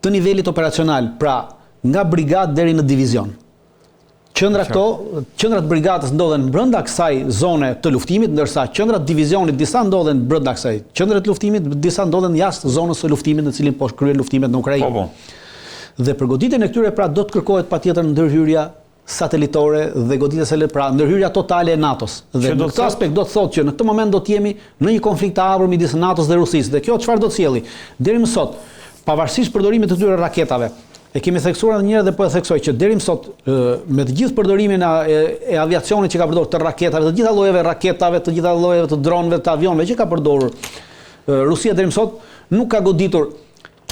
të nivelit operacional, pra nga brigadë deri në divizion. Qendrat brigadës ndodhen brenda kësaj zone të luftimit, ndërsa qendrat divizionit disa ndodhen brenda kësaj qendre të luftimit, disa ndodhen jashtë zonës së luftimit në cilin po kryen luftimet në Ukrainë. Dhe për goditjen e këtyre pra do të kërkohet patjetër ndërhyrja satelitore dhe goditjes së pra ndërhyrja totale e NATO-s. Dhe në këtë aspekt do të thotë që në këtë moment do të jemi në një konflikt të hapur midis NATO-s dhe Rusisë. Dhe kjo çfarë do të sjellë? Deri më sot, pavarësisht përdorimit të këtyre raketave, e kemi theksuar edhe një herë dhe po e theksoj që deri më sot me të gjithë përdorimin e aviacionit që ka përdorur të raketave, të gjitha llojeve raketave, të gjitha llojeve të dronëve, të avionëve që ka përdorur Rusia deri më sot nuk ka goditur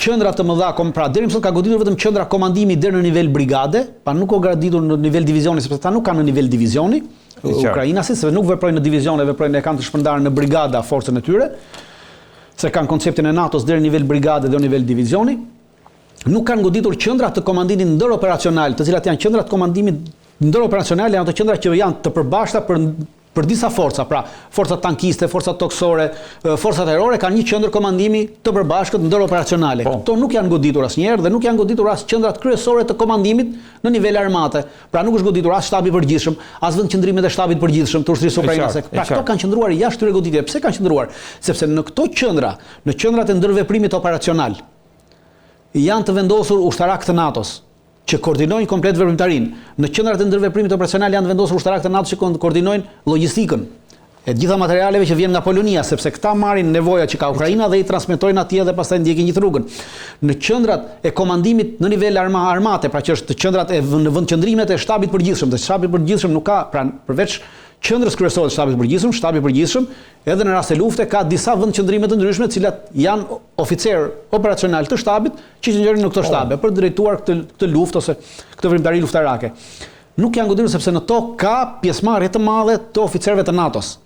qendra të mëdha, pra deri më sot ka goditur vetëm qendra komandimi deri në nivel brigade, pa nuk ka goditur në nivel divizioni, sepse ata nuk kanë në nivel divizioni. Ukrainasit, sepse nuk veprojnë në divizione, veprojnë e kanë të shpërndarë në brigada forcën e tyre, se kanë konceptin e NATO-s deri në nivel brigade dhe në nivel divizioni. Nuk kanë goditur qendrat të komandimit ndëroperacional, të cilat janë qendrat të komandimit ndëroperacional, janë ato qendra që janë të përbashkëta për disa forca, pra forcat tankiste, forcat toksore, forcat aerore kanë një qendër komandimi të përbashkët ndëroperacionale. Këto nuk janë goditur asnjëherë dhe nuk janë goditur as qendrat kryesore të komandimit në nivel armate. Pra nuk është goditur as shtabi i përgjithshëm, as vendqendrimet e shtabit të përgjithshëm të ushtrisë ukrainase. Pra këto kanë qëndruar jashtë këtyre goditjeve. Pse kanë qëndruar? Sepse në këto qendra, në qendrat e ndërveprimit operacional, janë të vendosur ushtarak të NATO-s që koordinojnë komplet veprimtarinë. Në qendrat e ndërveprimit operacional janë të vendosur ushtarak të NATO që koordinojnë logjistikën e gjitha materialeve që vjen nga Polonia, sepse këta marrin nevojat që ka Ukraina dhe i transmetojnë atje dhe pastaj ndjekin gjithë rrugën. Në qendrat e komandimit në nivel armate, pra që është qendrat e vendqendrimet e shtabit të përgjithshëm, dhe shtabi i përgjithshëm nuk ka, pra përveç qendrës kryesore të shtabit të përgjithshëm, edhe në rast e lufte ka disa vendqendrime të ndryshme, të cilat janë oficer operacional të shtabit që qëndrojnë në këto shtabe për drejtuar këtë luftë ose këtë veprimtari luftarake. Nuk janë goditur sepse në to ka pjesëmarrje të madhe të oficerëve të NATO-s.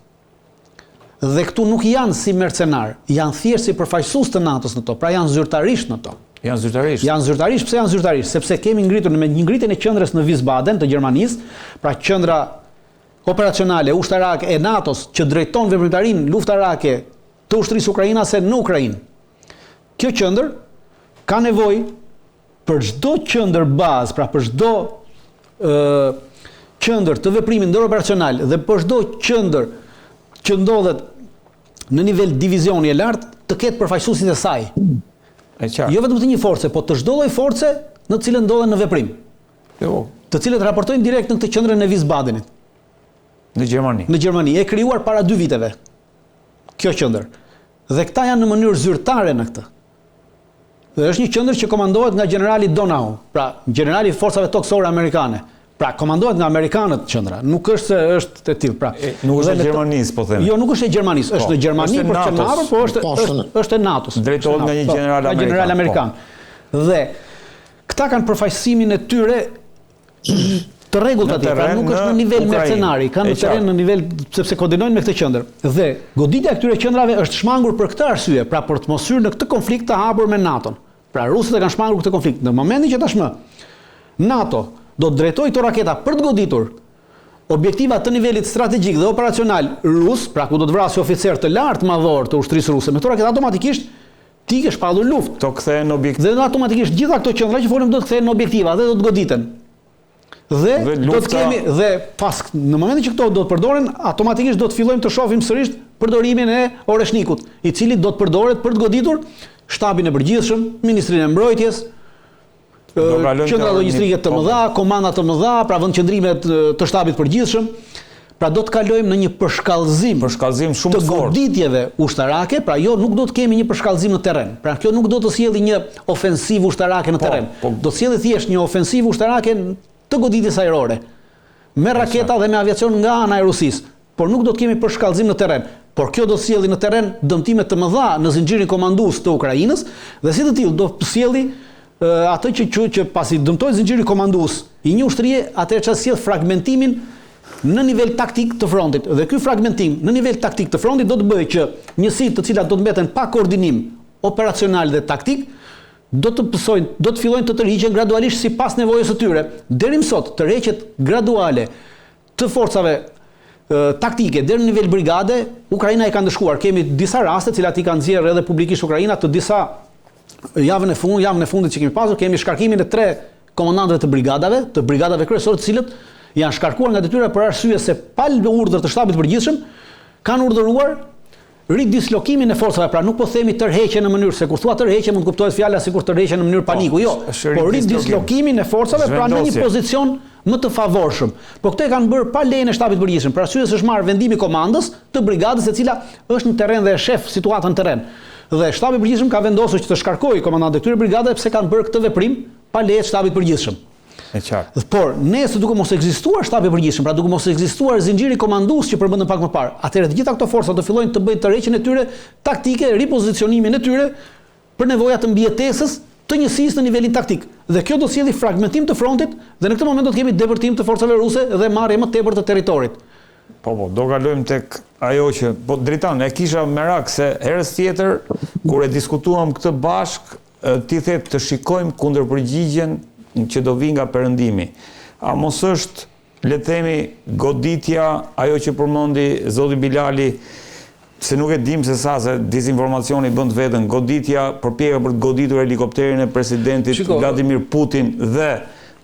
Dhe këtu nuk janë si mercenar, janë thjesht si përfaqësues të NATO-s në to, pra janë zyrtarisht në to. Janë zyrtarisht. Janë zyrtarisht, pse janë zyrtarisht? Sepse kemi ngritur me një ngritjen e qendrës në Wiesbaden të Gjermanisë, pra qendra operacionale ushtarake e NATO-s që drejton veprimtarinë luftarake të ushtrisë ukrainase në Ukrainë. Kjo qendër ka nevojë për çdo qendër bazë, pra për çdo qendër të veprimit ndëroperacional dhe për çdo qendër që ndodhet në nivel divizioni e lartë të ketë përfaqësuesit e saj. Jo vetëm të një force, po të çdo lloj force në të cilën ndodhen në veprim. Të cilët raportojnë direkt në këtë qendrën e Wiesbadenit. Në Gjermani. Në Gjermani, e krijuar para 2 viteve. Kjo qendër. Dhe këta janë në mënyrë zyrtare në këtë. Dhe është një qendër që komandohet nga generali Donau, pra generali i forcave toksore amerikane. Pra komandohet nga amerikanët qendra, nuk është se është e tillë, pra. Nuk është e Gjermanisë, po them. Jo, nuk është e Gjermanisë, është në Gjermani për të marrë, po është e NATO-s. Drejtohet nga një general amerikan. Dhe këta kanë përfaqësimin e tyre të rregullt atje, pra nuk është në nivel mercenari, kanë në terren në nivel sepse koordinojnë me këtë qendër. Dhe goditja e këtyre qendrave është shmangur për këtë arsye, pra për të mos hyrë në këtë konflikt të hapur me NATO-n. Pra rusët e kanë shmangur këtë konflikt. Në momentin që tashmë NATO do të drejtojë këto raketa për të goditur objektiva të nivelit strategjik dhe operacional rus, pra ku do të vrasë oficer të lartë madhor të ushtrisë ruse, me këto raketa automatikisht ti ke shpallur luftë. Do kthehen në objektiva. Dhe automatikisht gjitha këto qendra që folëm do të kthehen në objektiva dhe do të goditen. Dhe do të kemi dhe pas në momentin që këto do të përdoren, automatikisht do të fillojmë të shohim sërish përdorimin e oreshnikut, i cili do të përdoret për të goditur shtabin e përgjithshëm, Ministrinë e Mbrojtjes, qendra logjistike të mëdha, komanda të mëdha, pra vendqendrimet të shtabit të përgjithshëm. Pra do të kalojmë në një përshkallëzim shumë të goditjeve ushtarake, pra jo nuk do të kemi një përshkallëzim në terren. Pra kjo nuk do të sjellë një ofensivë ushtarake në terren. Do të sjellë thjesht një ofensivë ushtarake të goditjes ajrore, me raketa dhe me aviacion nga ana e Rusisë, por nuk do të kemi përshkallëzim në terren. Por kjo do të sjellë në terren dëmtime të mëdha në zinxhirin komandues të Ukrainës dhe si të tillë do të sjellë atë që pasi dëmtojë zinxhiri komandues i një ushtrie, atëherë çfarë sjell fragmentimin në nivel taktik të frontit. Dhe ky fragmentim në nivel taktik të frontit do të bëjë që njësitë të cilat do të mbeten pa koordinim operacional dhe taktik do të fillojnë të tërhiqen gradualisht sipas nevojës së tyre. Deri më sot tërheqjet graduale të forcave taktike deri në nivel brigade, Ukraina e ka ndëshkuar. Kemi disa raste, të cilat i kanë nxjerrë edhe publikisht Ukraina, të disa javën e fundit që kemi pasur, kemi shkarkimin e 3 komandantëve të brigadave kryesore, të cilët janë shkarkuar nga detyra për arsye se pa urdhër të shtabit përgjithshëm kanë urdhëruar ridislokimin e forcave, pra nuk po themi tërheqje në mënyrë, se kur thua tërheqje mund të kuptohet fjala sikur tërheqje në mënyrë paniku, jo, por ridislokimin e forcave pra në një pozicion më të favorshëm. Po këtë e kanë bërë pa lejen e shtabit përgjithshëm, për arsye se është marrë vendimi komandës të brigadës e cila është në terren dhe e shef situatën në terren. Dhe shtabi përgjithshëm ka vendosur që të shkarkojë komandantët e këtyre brigadave pse kanë bërë këtë veprim pa leje të shtabit përgjithshëm. E qartë. Por nëse duke mos ekzistuar shtabi përgjithshëm, pra duke mos ekzistuar zinxhiri komandues që përmendëm pak më parë, atëherë të gjitha këto forca do fillojnë të bëjnë tërheqjen e tyre taktike, ripozicionimin e tyre për nevoja të mbijetesës të njësisë në nivelin taktik. Dhe kjo do sjellë fragmentim të frontit dhe në këtë moment do të kemi depërtim të forcave ruse dhe marrje më tepër të territorit. Po, do kalojmë tek ajo që, po drejton, e kisha merak se herës tjetër kur e diskutuam këtë bashk, ti the të shikojmë kundërpërgjigjen që do vi nga perëndimi. A mos është, le të themi, goditja ajo që përmendi zoti Bilali, se nuk e dim se sa se disinformacioni bën vetën, goditja përpjekja për të goditur helikopterin e presidentit Vladimir Putin dhe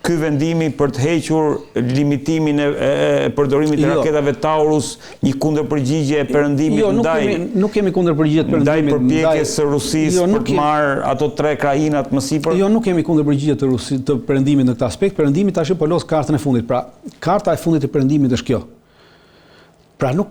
ky vendimi për të hequr limitimin e përdorimit të raketave Taurus, një kundërpërgjigje e perëndimit nuk kemi kundërpërgjigje të perëndimit ndaj përpjekjes së Rusisë për të marrë ato 3 krajinat më sipër. Jo, nuk kemi kundërpërgjigje të perëndimit në këtë aspekt. Perëndimi tash po los kartën e fundit. Pra, karta e fundit e perëndimit është kjo. Pra nuk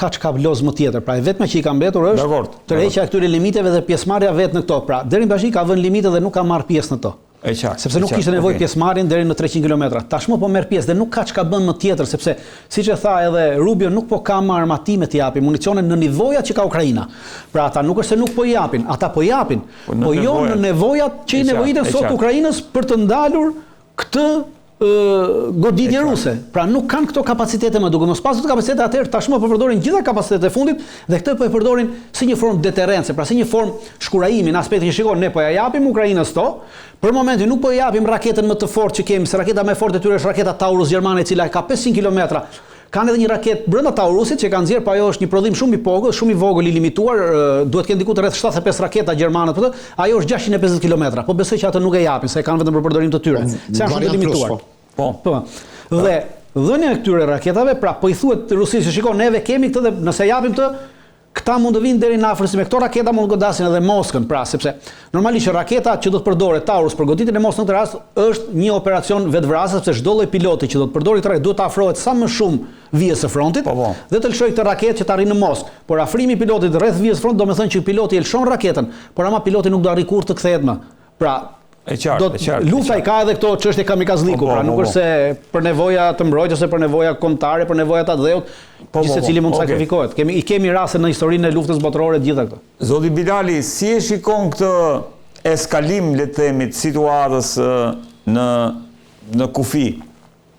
ka çka los më tjetër. Pra e vetme që i ka mbetur është tërheqja e këtyre limiteve dhe pjesëmarrja vetë në këto. Pra deri tash ka vënë limite dhe nuk ka marrë pjesë në to. Sepse nuk kishte nevojë pjesëmarrjen deri në 300 kilometra. Tashmë po merr pjesë dhe nuk ka çka bën më tjetër, sepse siç e tha edhe Rubio, nuk po ka më armatime të japin, municione në nivojat që ka Ukraina. Pra ata nuk është se nuk po i japin, ata po japin, po jo në nevojat që i nevojiten sot Ukrainës për të ndalur këtë goditje ruse. Pra nuk kanë këto kapacitete më, duke mos pasur kapacitete atëherë tashmë po përdorin gjitha kapacitetet e fundit dhe këtë po e përdorin si një formë deterrence, pra si një formë shkurajimi në aspektin që shikon ne po ja japim Ukrainës to, për momentin nuk po ja japim raketën më të fortë që kemi, se raketa më e fortë e tyre është raketa Taurus gjermane e cila ka 500 kilometra. Kanë edhe një raketë brenda Taurusit që kanë nxjerr, po ajo është një prodhim shumë i vogël, i limituar, duhet të kenë diku rreth 75 raketa gjermane për të, ajo është 650 kilometra. Po besoj që atë nuk e japin, se kanë vetëm për përdorim të tyre. Se janë shumë të limituar. Po. Dhe dhënia e këtyre raketave, pra po i thuhet Rusisë, shikon, neve kemi këtë dhe nëse japim të, këta mund të vinë deri në afër, si me këto raketa mund të godasin edhe Moskën, pra sepse normalisht raketa që do të përdoret Taurus për goditjen e Moskës në këtë rast është një operacion vetvrasës, sepse çdo lloj piloti që do të përdori këtë raketë duhet të afrohet sa më shumë vijës së frontit dhe të lëshojë këtë raketë që të arrijë në Moskë. Por afrimi i pilotit rreth vijës së frontit do të thonë që piloti e lëshon raketën, por ama piloti nuk do arrijë kurrë të kthehet më. Pra lufta i ka edhe këto çështje kamikazliku, pra nuk është se për nevoja të mbrojtjes ose për nevoja kombëtare, për nevoja të dheut, secili mund të sakrifikohet. I kemi raste në historinë e luftës botërore të gjitha këto. Zoti Bilali, si e shikon këtë eskalim, le të themi, të situatës në kufi,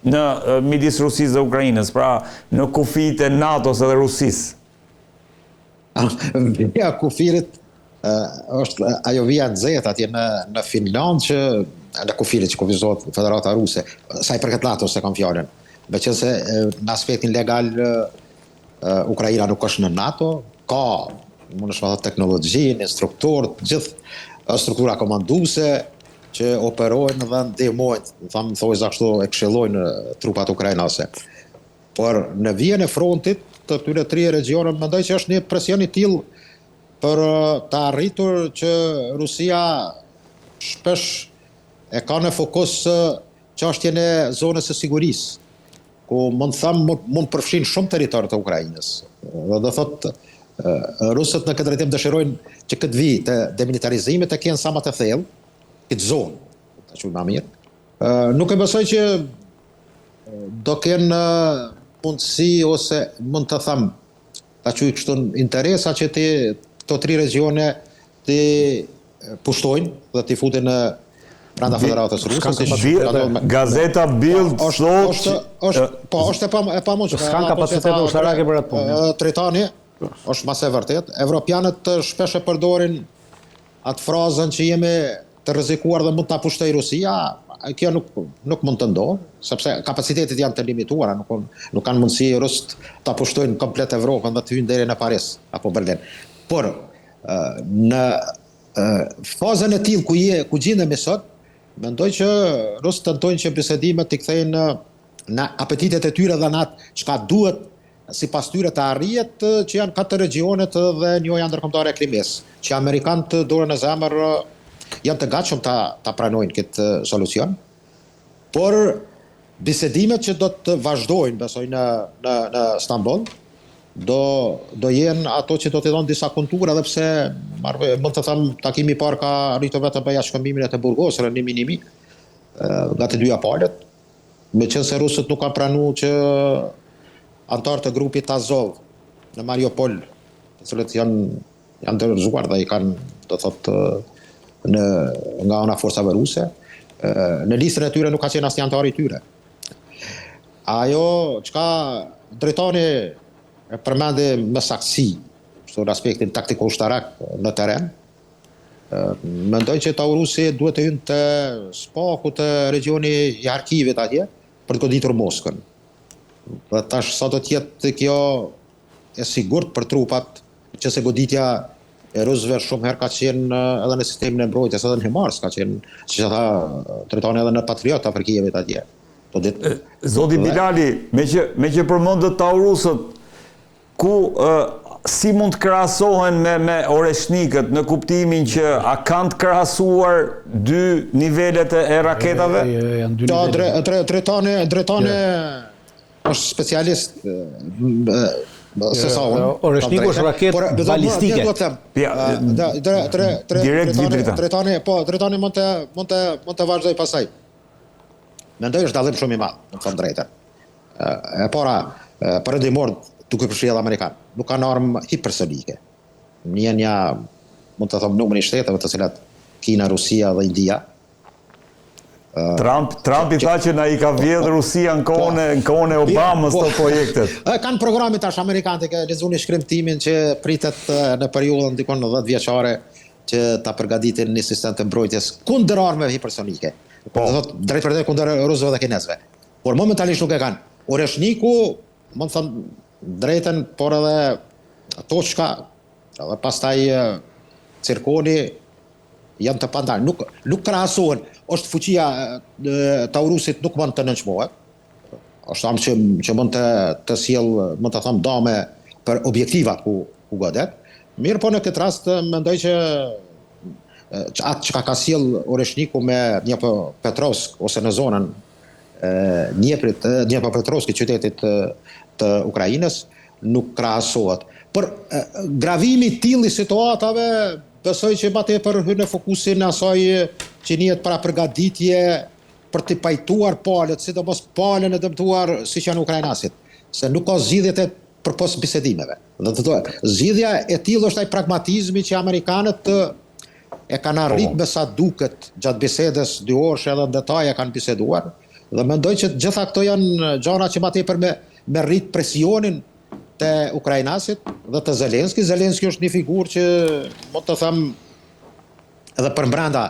në midis Rusisë dhe Ukrainës, pra në kufijtë e NATO-s dhe Rusisë? Ja, kufirit është ajo vija nxehtë atje në Finland që në kufirit që kufizohet Federata Ruse, sa i përket NATO se kam fjalën. Meqense në aspektin legal Ukraina nuk është në NATO, ka mund të thotë teknologjinë, instruktorë, gjithë struktura komanduese që operojnë dhe ndihmojnë, thojza kështu e këshillojnë trupat ukrainase. Por në vijën e frontit të këtyre 3 regioneve mendoj që është një presion i tillë për të arritur që Rusia shpesh e ka në fokus çështjen e zonës së sigurisë, ku mund përfshin shumë territor të Ukrainës. Dhe do thotë rusët në këtë drejtim dëshirojnë që këtë vijë të demilitarizimit të kenë sa më të thellë këtë zonë, ta quajmë më mirë. Nuk e besoj që do kenë mundësi ose mund të them ta quaj kështu interesa që këto 3 regione të pushtojnë dhe të futen në brenda Federatës Ruse. Gazeta Bild thotë është e pamundur. S'kan kapacitete ushtarake për atë punë. Tritani është mas e vërtet. Evropianët shpesh e përdorin atë frazën që jemi të rrezikuar dhe mund ta pushtoj Rusia. Kjo nuk mund të ndodhë, sepse kapacitetet janë të limituara, nuk kanë mundësi rusët ta pushtojnë komplet Evropën dhe të hyjnë deri në Paris apo Berlin. Por në fazën e tillë ku gjendemi sot, mendoj që rusët tentojnë që bisedimet t'i kthejnë në apetitet e tyre dhe në atë çka duhet sipas tyre të arrijet, që janë 4 regionet dhe njoja ndërkombëtare e Krimes, që amerikanët dorën e zemër janë të gatshëm ta pranojnë këtë solucion, por bisedimet që do të vazhdojnë, besoj në Stamboll, do jenë ato që do të dhonë disa kontura, edhe pse mund të them takimi i parë ka arritur vetëm për jashtkëmbimin e të Burgos, në minimi nga të dyja palët, meqense rusët nuk kanë pranuar që antarë të grupit Azov në Mariupol, të cilët janë dorëzuar dhe i kanë, do thotë, nga ana forcave ruse, në listën e tyre nuk ka qenë asnjë antar i tyre. Ajo çka drejtoni e përmendi me saktësi në aspektin taktiko-ushtarak në teren, mendoj që Taurusi duhet të hynë të spaku të regioni i Harkivit atje për të goditur Moskën. Dhe tash sa do të jetë kjo e sigurt për trupat, që se goditja e rusëve shumë herë ka qenë edhe në sistemin e mbrojtjes, edhe në HIMARS ka qenë, siç e tha drejtoni, edhe në Patriot Afrikijevit atje. Zoti Bilali, me që përmendët Taurusët, ku si mund të krahasohen me Oreshnikët në kuptimin që a kanë të krahasuar dy nivelet e raketave? Drejtoni është specialist se sa unë. Oreshniku është raketë balistike. Drejtoni mund të vazhdoj pasaj. Mendoj është dallim shumë i madh, në të thënë drejtën. E para, perëndimor duke përfshirë edhe Amerikanë, nuk kanë armë hipersonike. Një mund të them numrin e shteteve të cilat Kina, Rusia dhe India. Trump i tha që na i ka vjedhur Rusia në kohën e Obamës të projektet. Kanë programin tash amerikanë, ka lexuar shkrimtimin që pritet në periudhën dikon 10 vjeçare që ta përgatitin një sistem të mbrojtjes kundër armëve hipersonike. Do thotë drejt për drejt kundër rusëve dhe kinezëve. Por momentalisht nuk e kanë. Oreshniku, mund të them drejtën, por edhe Toçka, edhe pastaj Cirkoni janë të pandar. Nuk krahasohen. Është fuqia Taurusit nuk mund të nënçmohet. Është armë që mund të sjell, mund të them, dame për objektivat ku godet. Mirë, po në këtë rast mendoj që atë që ka sjell Oreshniku me Dnjepropetrovsk ose në zonën Dnjepropetrovsk, qytetit të Ukrainës, nuk krahasohet. Por gravimi i tillë situatave besoj që më tepër hyn në fokusin e asaj që njihet para përgatitje për të pajtuar palët, sidomos palën e dëmtuar siç janë ukrainasit, se nuk ka zgjidhje të përpos bisedimeve. Zgjidhja e tillë është ai pragmatizmi që amerikanët e kanë arrit me sa duket gjatë bisedës 2 orësh, edhe në detaj e kanë biseduar, dhe mendoj që gjitha këto janë gjëra që më tepër me rrit presionin te ukrainasit dhe të Zelenski. Zelenski është një figurë që mund të them edhe për brenda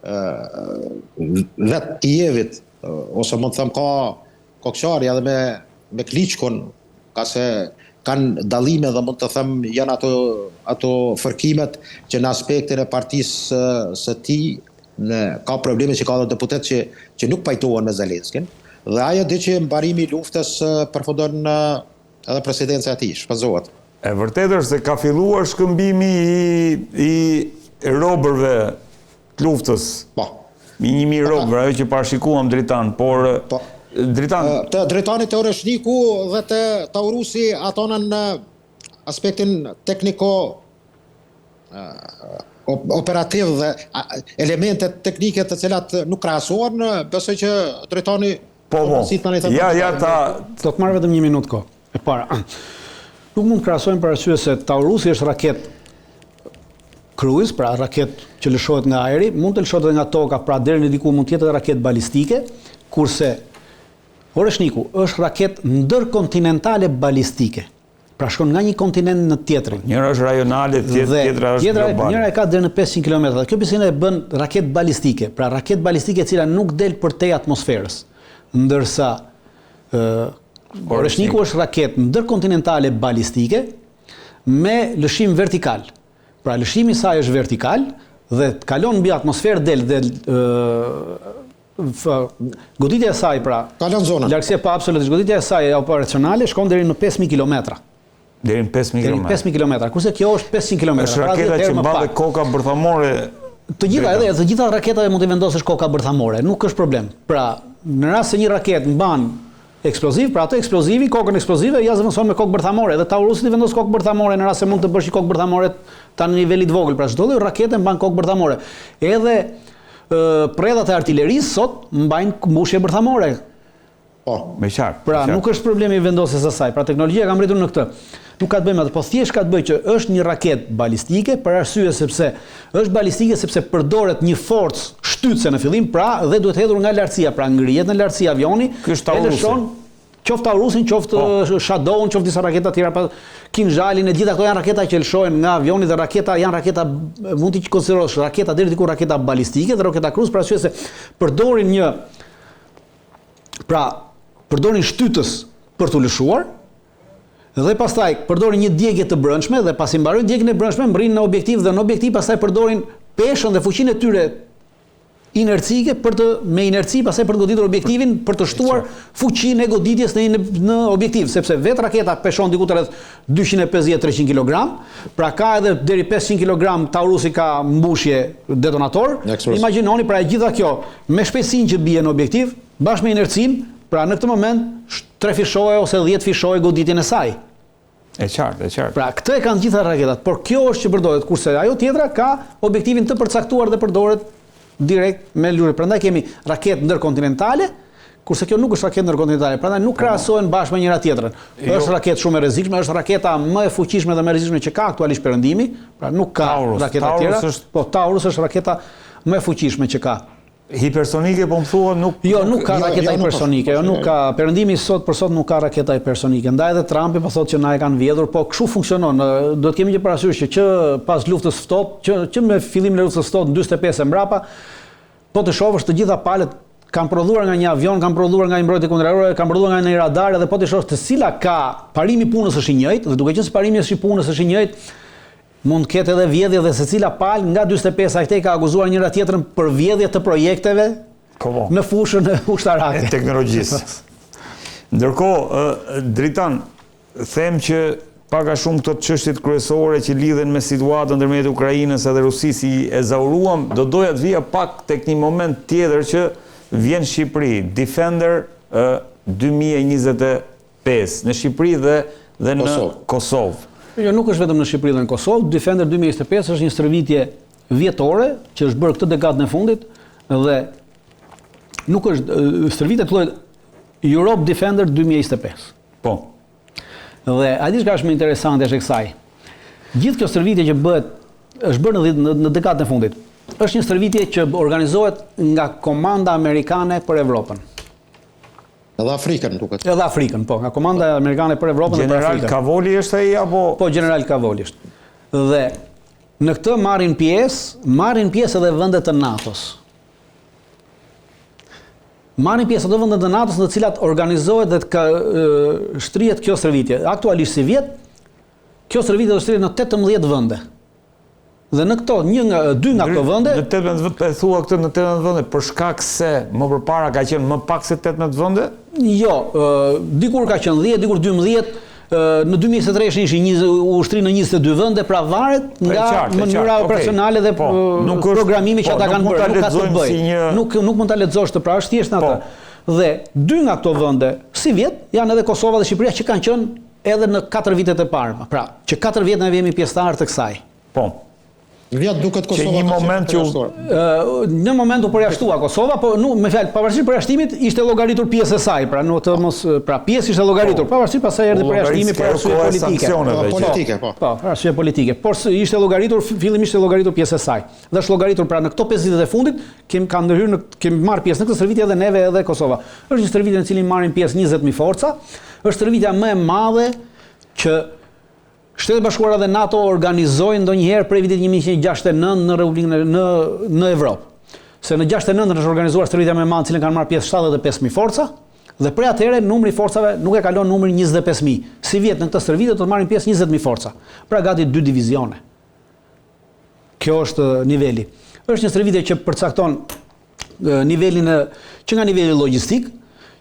vetë Kijevit, ose mund të them ka kokçari edhe me Kliçkon, ka se kanë dallime dhe mund të them janë ato fërkimet që në aspektin e partisë së tij ka probleme që ka dhe deputet që nuk pajtohen me Zelenskin, dhe ajo di që mbarimi i luftës përfundon edhe presidenca e tij, shpenzohet. E vërtetë është se ka filluar shkëmbimi i robërve të luftës. Po. Mi 1000 robër, ajo që parashikuam Dritan, por Dritan... Të Dritani, të Oreshniku dhe të Taurusi ato në aspektin tekniko operativ dhe elementet teknike të cilat nuk krahasohen, besoj që Dritani do të marr vetëm 1 minutë kohë. E para, nuk mund të krahasojmë për arsye se Taurusi është raketë cruise, pra raketë që lëshohet nga ajri, mund të lëshohet edhe nga toka, pra deri në diku mund të jetë edhe raketë balistike, kurse Oreshniku është raketë ndërkontinentale balistike. Pra shkon nga një kontinent në tjetrin. Njëra është rajonale, tjetra është globale. Njëra e ka deri në 500 km. Dhe kjo bisedë e bën raketë balistike. Pra raketë balistike e cila nuk del përtej atmosferës. Ndërsa Oreshniku është raketë ndërkontinentale balistike me lëshim vertikal. Pra lëshimi i saj është vertikal dhe kalon mbi atmosferë del goditja e saj pra kalon zonën. largësia pa absolutisht goditja e saj operacionale shkon deri në 5000 kilometra. Deri në 5000 kilometra. Kurse kjo është 500 kilometra. Është raketa që mban dhe koka bërthamore. Të gjitha raketave mund të vendosësh koka bërthamore, nuk është problem. Pra, në rast se një raketë mban eksploziv, pra atë eksplozivi, kokën eksplozive, ja zëvendëson me kokë bërthamore. Dhe Taurusi i vendos kokë bërthamore në rast se mund të bësh kokë bërthamore ta në nivelit vogël. Pra çdo lloj rakete mban kokë bërthamore. Edhe predhat e artillerisë sot mbajnë mbushje bërthamore. Po. Me qartë. Pra nuk është problemi i vendosjes së saj. Pra teknologjia ka mbërritur në këtë. Nuk ka të bëjë me atë, po thjesht ka të bëjë që është një raketë balistike për arsye sepse është balistike sepse përdoret një forcë shtytse në fillim, pra dhe duhet hedhur nga lartësia, pra ngrihet në lartësi avioni, e lëshon qoftë Taurusin, qoftë Shadow-un, qoftë disa raketa tjera, pa Kinjalin, e gjitha këto janë raketa që lëshohen nga avioni dhe janë raketa mund të konsiderosh raketa deri diku raketa balistike dhe raketa kruz për arsye se përdorin shtytës për t'u lëshuar. Dhe pastaj përdorin një djegje të brendshme dhe pasi mbarojnë djegjen e brendshme mbrin në objektiv dhe në objektiv pastaj përdorin peshën dhe fuqinë e tyre inercike me inerci pastaj për të goditur objektivin për të shtuar fuqinë e goditjes në objektiv, sepse vetë raketa peshon diku rreth 250-300 kg, pra ka edhe deri 500 kg Taurusi ka mbushje detonator. Imagjinoni pra e gjitha kjo me shpejtësinë që bie në objektiv bashkë me inercinë. Pra në këtë moment 3 fishoje ose 10 fishoje goditjen e saj. E qartë. Pra këtë e kanë gjitha raketat, por kjo është që përdoret, kurse ajo tjetra ka objektivin të përcaktuar dhe përdoret direkt me lule. Prandaj kemi raketë ndërkontinentale, kurse kjo nuk është raketë ndërkontinentale, prandaj nuk krahasohen bashkë me njëra tjetrën. Është raketë shumë e rrezikshme, është raketa më e fuqishme dhe më e rrezikshme që ka aktualisht Perëndimi, pra nuk ka raketa tjera. Po Taurus është raketa më e fuqishme që ka. Hipersonike po më thua nuk... Jo, nuk ka raketa hipersonike, nuk ka, Perëndimi sot për sot nuk ka raketa hipersonike. Ndaj edhe Trumpi po thotë që na e kanë vjedhur, po kështu funksionon. Do të kemi që parasysh që pas luftës ftohtë, që me fillimin e luftës ftohtë në 45 e mbrapa, po të shohësh të gjitha palët kanë prodhuar nga një avion, kanë prodhuar nga një mbrojtje kundërorë, kanë prodhuar nga një radar dhe po të shohësh të cila ka parimi punës është i njëjtë, dhe duke qenë se parimi i punës është i njëjtë, mund të ketë edhe vjedhje dhe secila palë nga 45 a ka akuzuar njëra tjetrën për vjedhje të projekteve në fushën ushtarake. E teknologjisë. Ndërkohë, Dritan, them që pak a shumë këto çështjet kryesore që lidhen me situatën ndërmjet Ukrainës edhe Rusisë i ezauruam, do doja të vija pak tek një moment tjetër që vjen Shqipëri, Defender 2025 në Shqipëri dhe në Kosovë. Jo, nuk është vetëm në Shqipëri dhe në Kosovë. Defender 2025 është një stërvitje vjetore që është bërë këtë dekadën e fundit dhe nuk është stërvitje quhet Europe Defender 2025. Po. Dhe a di çka është më interesante është kësaj. Gjithë kjo stërvitje që bëhet është bërë në dekadën e fundit. Është një stërvitje që organizohet nga Komanda Amerikane për Evropën. Edhe Afrikën duket. Edhe Afrikën, po, nga Komanda Amerikane për Evropën dhe për Afrikën. General Cavoli është ai apo? Po, General Cavoli është. Dhe në këtë marrin pjesë edhe vendet të NATO-s. Marrin pjesë edhe vendet të NATO-s në të cilat organizohet dhe shtrihet kjo stërvitje. Aktualisht si vjet, kjo stërvitje do shtrihet në 18 vende. Dhe në këto, dy nga këto vende... Në 18 vende, e thua këtë në 18 vende, për shkak se më përpara ka qenë më pak se 18 vende? Jo, dikur ka qenë 10, dikur 12, në 2023 ishin ushtri në 22 vende, pra varet nga mënyra operacionale dhe programimi që ata kanë bërë. Nuk ka të bëjë. Nuk mund ta lexosh të pra është thjesht në atë. Dhe dy nga këto vende, si vjet, janë edhe Kosova dhe Shqipëria që kanë qenë edhe në 4 vitet e parë. Pra, që 4 vjet ne jemi pjesëtar të kësaj. Po. Vjet duket Kosova një moment në moment u përjashtua Kosova, po me fjalë pavarësisht përjashtimit ishte llogaritur pjesë e saj, pra në të mos pjesë ishte llogaritur, pavarësisht pasaj erdhi përjashtimi për arsye politike. Po, arsye politike. Por ishte llogaritur fillimisht ishte llogaritur pjesë e saj. Dhe është llogaritur pra në këto 5 vitet e fundit kemi marrë pjesë në këtë stërvitje edhe neve edhe Kosova. Është një stërvitje në cilin marrin pjesë 20.000 forca, është stërvitja më e madhe që Shtetet Bashkuara dhe NATO organizojnë ndonjëherë prej vitit 1969 në Republikën në Evropë. Se në 69 është organizuar stërvitja më e madhe, cilën kanë marrë pjesë 75.000 forca, dhe prej atëherë numri i forcave nuk e kalon numrin 25.000. Si vjet në këtë stërvitje do të marrin pjesë 20.000 forca. Pra gati 2 divizione. Kjo është niveli. Është një stërvitje që përcakton nivelin që nga niveli logjistik,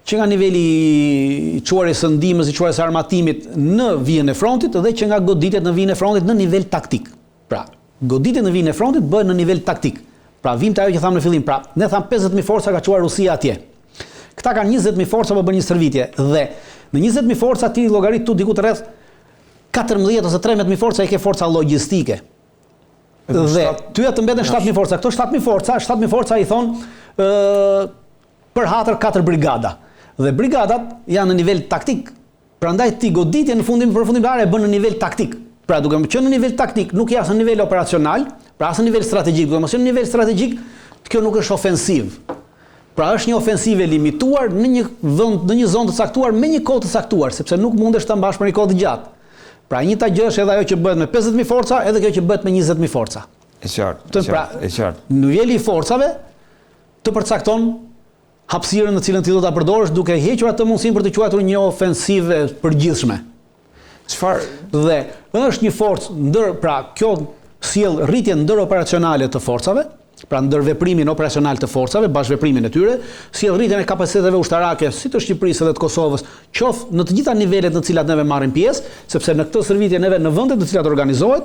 që nga niveli çuarjes së ndihmës, i çuarjes së armatimit në vijën e frontit dhe që nga goditjet në vijën e frontit në nivel taktik. Pra, goditjet në vijën e frontit bëhen në nivel taktik. Pra, vim të ajo që thamë në fillim, pra, ne thamë 50.000 forca ka çuar Rusia atje. Këta kanë 20.000 forca po bën një stërvitje dhe në 20.000 forca ti llogarit tu diku të rreth 14 ose 13.000 forca i ke forca logjistike. Dhe tyja të mbeten 7.000 forca. Këto 7.000 forca i thon për hatër 4 brigada. Dhe brigadat janë në nivel taktik. Prandaj ti goditje në përfundimtare e bën në nivel taktik. Pra duke qenë në nivel taktik, nuk je as në nivel operacional, pra as në nivel strategjik, duke mos qenë në nivel strategjik, kjo nuk është ofensiv. Pra është një ofensive limituar në një vend, në një zonë të caktuar me një kohë të caktuar, sepse nuk mundesh ta mbash për një kohë të gjatë. Pra njëta gjë është edhe ajo që bëhet me 50.000 forca, edhe kjo që bëhet me 20.000 forca. E qartë, e qartë. Niveli i forcave të përcakton hapësirën në cilën ti do ta përdorësh duke hequr atë mundësinë për të quajtur një ofensive përgjithshme. Dhe është një forcë pra kjo sjell rritje ndëroperacionale të forcave, pra ndërveprimin operacional të forcave, bashkëveprimin e tyre, sjell rritjen e kapaciteteve ushtarake si të Shqipërisë dhe të Kosovës, qoftë në të gjitha nivelet në të cilat neve marrim pjesë, sepse në këtë stërvitje neve në vendet në të cilat organizohet,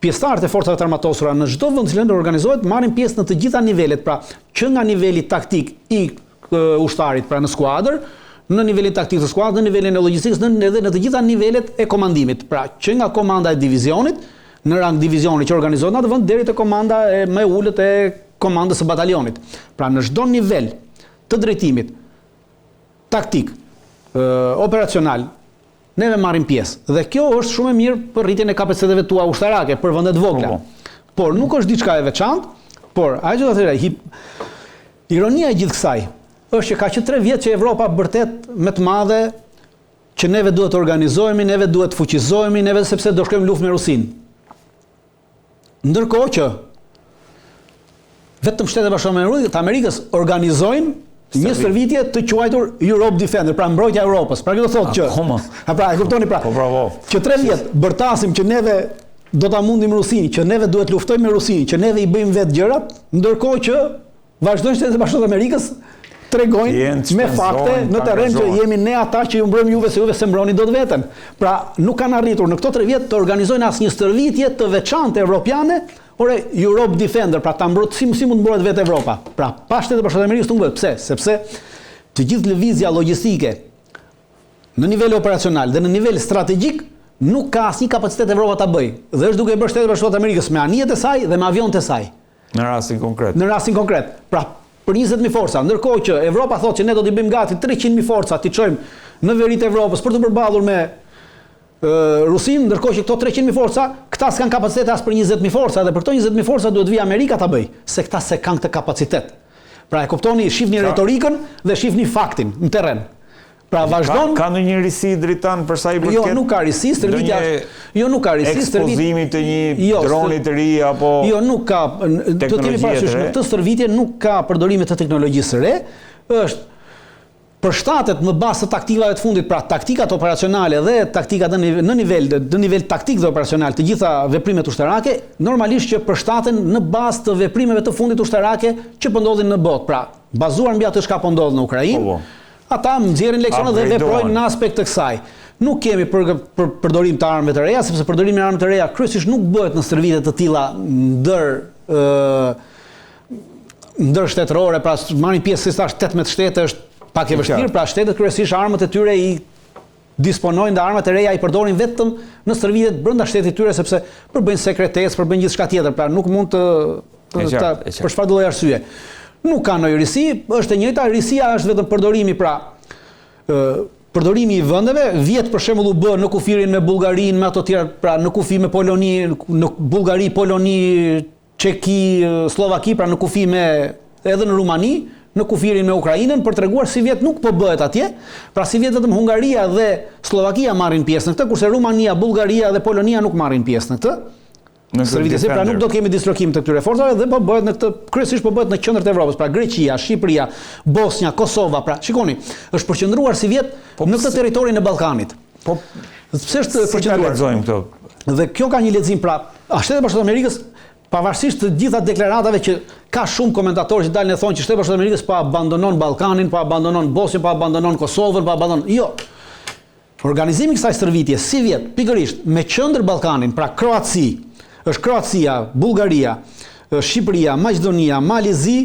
pjesëtarët e forcave të armatosura në çdo vend që organizohet marrin pjesë në të gjitha nivelet, pra që nga niveli taktik i ushtarit, pra në skuadër, në nivelin taktik të skuadrës, në nivelin e logjistikës, edhe në të gjitha nivelet e komandimit. Pra, që nga komanda e divizionit, në rang divizioni që organizohet në atë vend, deri te komanda më e ulët e komandës së batalionit. Pra, në çdo nivel të drejtimit taktik, operacional, neve marrim pjesë. Dhe kjo është shumë e mirë për rritjen e kapaciteteve tua ushtarake për vendet vogla. Por nuk është diçka e veçantë, por ajo që do të thërej, ironia e gjithë kësaj është që ka që 3 vjetë që Evropa bërtet me të madhe që neve duhet të organizohemi, neve duhet të fuqizohemi, neve sepse do shkojmë luftë me Rusin. Ndërkohë që vetëm Shtetet e Bashkuara të Amerikës organizojnë një stërvitje të quajtur Europe Defender, pra mbrojtja e Europës. Pra kjo do thotë që pra e kuptoni pra, që 3 vjetë bërtasim që neve do ta mundim Rusin, që neve duhet luftojmë me Rusin, që neve i bëjmë vetë gjërat, ndërkohë që vazhdojnë Shtetet e Bashkuara të Amerikës tregojnë me fakte në terren që jemi ne ata që ju mbrojmë juve se juve se mbroni dot veten. Pra nuk kanë arritur në këto 3 vjet të organizojnë asnjë stërvitje të veçantë evropiane, ore Europe Defender, pra ta mbrojtë si mund mbrohet vetë Evropa. Pra pa Shtetet e Bashkuara të Amerikës nuk bëhet. Pse? Sepse të gjithë lëvizja logjistike në nivel operacional dhe në nivel strategjik nuk ka asnjë kapacitet Evropa ta bëjë. Dhe është duke bërë Shtetet e Bashkuara të Amerikës me anijet e saj dhe me avionet e saj. Në rastin konkret. Pra për 20.000 forca, ndërkohë që Evropa thotë që ne do t'i bëjmë gati 300.000 forca t'i çojmë në veri të Evropës për të përballur me Rusin, ndërkohë që këto 300.000 forca, këta s'kan kapacitet as për 20.000 forca dhe për këto 20.000 forca duhet vi Amerika ta bëj, se këta se kanë këtë kapacitet. Pra e kuptoni, shihni retorikën dhe shihni faktin në terren. Pra vazhdon. Ka ndonjë risi dritan për sa i përket? Jo, nuk ka risi, stërvitja. Jo, nuk ka risi, ekspozimi të një droni të ri apo jo, nuk ka. Do të kemi parasysh në këtë stërvitje nuk ka përdorime të teknologjisë së re, është përshtatet në bazë të taktikave të fundit, pra taktikat operacionale dhe taktikat në nivel taktik dhe operacional, të gjitha veprimet ushtarake, normalisht që përshtaten në bazë të veprimeve të fundit ushtarake që po ndodhin në botë, pra bazuar mbi atë çka po ndodh në Ukrainë. Ata nxjerrin leksione dhe veprojnë në aspekt të kësaj. Nuk kemi përdorim të armëve të reja, sepse përdorimi i armëve të reja kryesisht nuk bëhet në stërvitje të tilla ndërshtetërore, pra marrin pjesë si thash 18 shtete është pak e vështirë, pra shtetet kryesisht armët e tyre i disponojnë dhe armët e reja i përdorin vetëm në stërvitjet brenda shtetit të tyre sepse përbëjnë sekretesë, përbëjnë gjithçka tjetër, pra nuk mund të për çfarë do lloj arsye. Nuk ka ndonjë risi, është e njëjta, risia është vetëm përdorimi, pra përdorimi i vendeve, vjet për shembull u bë në kufirin me Bullgarinë, me ato të tjera, pra në kufi me Poloni, në Bullgari, Poloni, Çeki, Slovaki, pra në kufi me edhe në Rumani, në kufirin me Ukrainën për treguar si vjet nuk po bëhet atje, pra si vjet vetëm Hungaria dhe Slovakia marrin pjesë në këtë, kurse Rumania, Bullgaria dhe Polonia nuk marrin pjesë në këtë. Stërvitje, pra nuk do të kemi dislokim të këtyre forcave dhe po bëhet në këtë, kryesisht po bëhet në qendrat e Evropës, pra Greqia, Shqipëria, Bosnia, Kosova, pra shikoni, është përqendruar si vjet në këtë territorin e Ballkanit. Po pse është përqendruar? Lexojmë këto. Dhe kjo ka një lexim, pra Shtetet e Bashkuara të Amerikës pavarësisht të gjitha deklaratave që ka shumë komentatorë që dalin e thonë që Shteti Bashkuar Amerikës po abandonon Ballkanin, po abandonon Bosnjën, po abandonon Kosovën, po abandonon. Jo. Organizimi i kësaj stërvitje si vjet pikërisht me qendër Ballkanin, pra Kroaci, është Kroacia, Bullgaria, Shqipëria, Maqedonia, Malizi,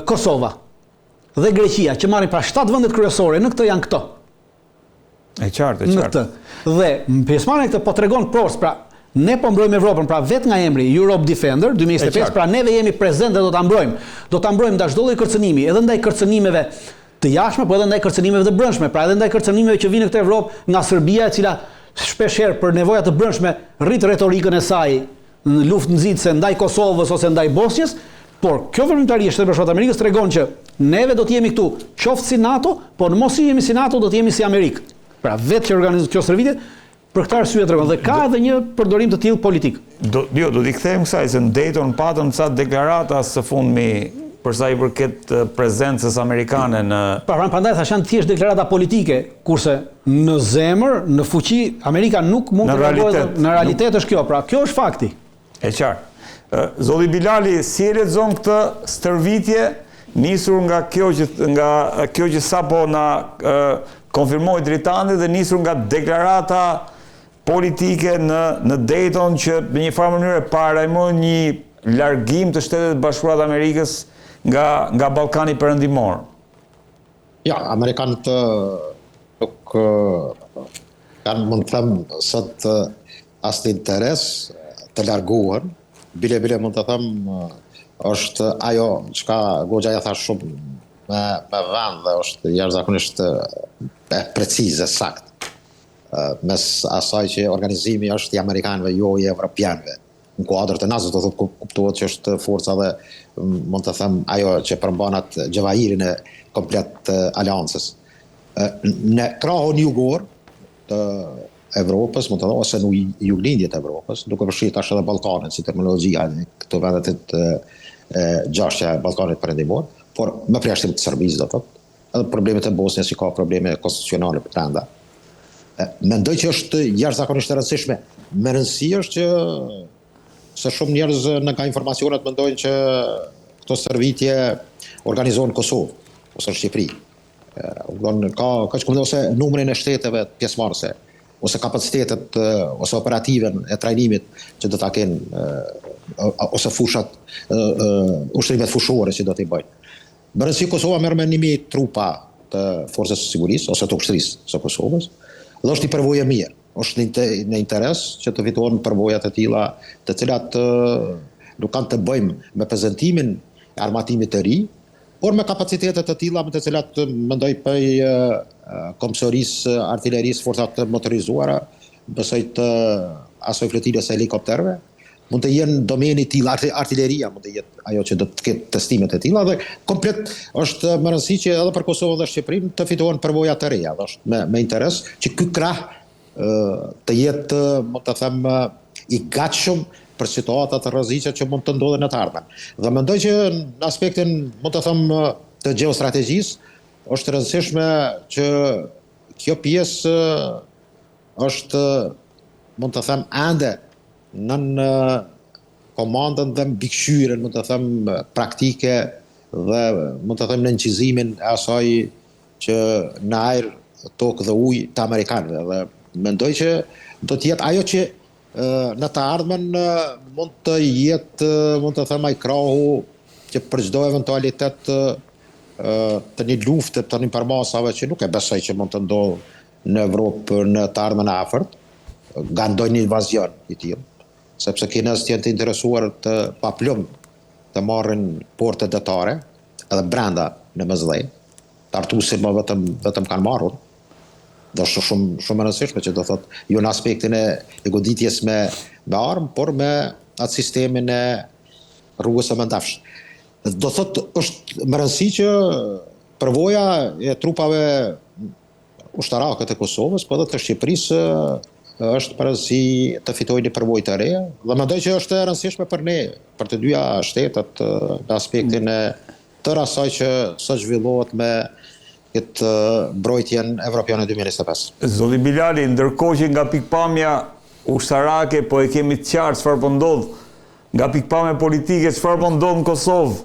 Kosova dhe Greqia, që marrin pra 7 vendet kryesore, në këtë janë këto. E qartë. Në këtë. Dhe pjesëmarrja këtë po tregon pra ne po mbrojmë Evropën, pra vetë nga emri Europe Defender 2025, pra neve jemi prezent dhe do ta mbrojmë. Do ta mbrojmë ndaj çdo lloji kërcënimi, edhe ndaj kërcënimeve të jashtme, po edhe ndaj kërcënimeve të brendshme, pra edhe ndaj kërcënimeve që vinë në këtë Evropë nga Serbia, e cila shpeshherë për nevoja të brendshme rrit retorikën e saj në luftë nxitse ndaj Kosovës ose ndaj Bosnjës, por kjo veprimtari e Shtetit Bashkuar të Amerikës tregon që neve do të jemi këtu qoftë si NATO, por në mos jemi si NATO do të jemi si Amerikë. Pra vetë që organizon kjo stërvitje, për këtë arsye tregon dhe ka edhe një përdorim të tillë politik. Do t'i kthejmë kësaj se në Dayton patëm ca deklarata së fundmi për sa i përket prezencës amerikane në prandaj thash janë thjesht deklarata politike, kurse në zemër, në fuqi Amerika nuk mund të reagojë. Në realitet është kjo, pra kjo është fakti. E qartë. Zoti Bilali, si e lexon këtë stërvitje nisur nga kjo që sapo na konfirmoi Dritani dhe nisur nga deklarata politike në Dayton që në një farë mënyrë paralajmon një largim të Shtetit Bashkuar të Amerikës nga Ballkani Perëndimor. Ja, amerikanët nuk kanë, mund të them, sot asnjë interes të largohen. Bile mund të them është ajo çka Goxha ja tha shumë me vend dhe është jashtëzakonisht precize, sakt. Mes asaj që organizimi është i amerikanëve, jo i evropianëve. Në kuadër të NATO do të kuptohet që është forca dhe mund të them ajo që përmban atë gjavahirin e komplet aleancës. Në krahun jugor të Evropës, mund të thonë, ose në juglindje të Evropës, duke përfshirë tash edhe Ballkanin si terminologjia në këto vendet të gjashtë e Ballkanit Perëndimor, por me përjashtim të Serbisë do thotë, edhe problemet e Bosnjës që ka probleme konstitucionale për brenda. Mendoj që është jashtëzakonisht e rëndësishme. Me rëndësi është që se shumë njerëz nga informacionet mendojnë që këto stërvitje organizohen në Kosovë ose në Shqipëri. Ka që këmdo ose numrin e shteteve pjesëmarrëse, ose kapacitetet ose operativën e trajnimit që do ta kenë ose fushat ushtrimet fushore që do t'i bëjnë. Me rëndësi Kosova merr me 1000 trupa të forcës së sigurisë ose të ushtrisë së Kosovës, dhe është një përvojë e mirë. Është në interes që të fitohen përvojat e tilla, të cilat nuk kanë të bëjmë me prezantimin e armatimit të ri, por me kapacitetet të tilla me të cilat mendoj prej Komsorisë, artillerisë, forcat motorizuara, besoj të asoj flotilës e helikopterëve, mund të jenë domeni i tillë, artilleria mund të jetë ajo që do të ketë testimet e tilla dhe komplet është më rëndësi që edhe për Kosovën dhe Shqipërinë të fitohen përvoja të reja, dhe është me interes që ky krah të jetë, mund të them, i gatshëm për situata të rreziqe që mund të ndodhen në të ardhmen. Dhe mendoj që në aspektin, mund të them, të gjeostrategjisë është rëndësishme që kjo pjesë është, mund të them, ende në komandën dhe mbikëqyrjen, mund të them, praktike dhe mund të them në incizimin e asaj që në ajër, tokë dhe ujë të amerikanëve. Dhe mendoj që do të jetë ajo që në të ardhmen mund të jetë, mund të them, ai krahu që për çdo eventualitet të një lufte, të një përmasave që nuk e besoj që mund të ndodhë në Evropë në të ardhmen e afërt, nga ndonjë invazion i tillë, sepse kinezët janë të interesuar të paplum të marrin porte detare edhe brenda në Mesdhej. Tartusi më vetëm kanë marrur. Do është shumë e rëndësishme që do thotë jo në aspektin e goditjes me armë, por me atë sistemin e rrugës së mëndafshme. Do thotë është më rëndësi që përvoja e trupave ushtarake të Kosovës, po edhe të Shqipërisë është për rëndësi të fitojë një përvojë të re, dhe mendoj që është e rëndësishme për ne, për të dyja shtetet në aspektin e tërë asaj që sot zhvillohet me këtë mbrojtjen Evropiane 2025. Zoti Bilali, ndërkohë që nga pikpamja ushtarake po e kemi të qartë çfarë po ndodh nga pikpame politike, çfarë po ndodh në Kosovë?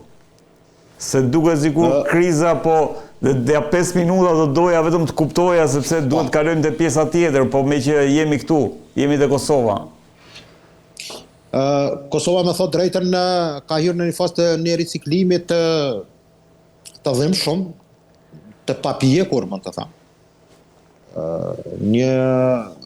Se duket sikur kriza po dhe 5 minuta do doja vetëm të kuptoja sepse duhet të kalojmë te pjesa tjetër, po me që jemi këtu, jemi te Kosova. Kosova me thot drejtën ka hyrë në një fazë të një riciklimit të dhimbshëm, të papjekur, mund të them. Një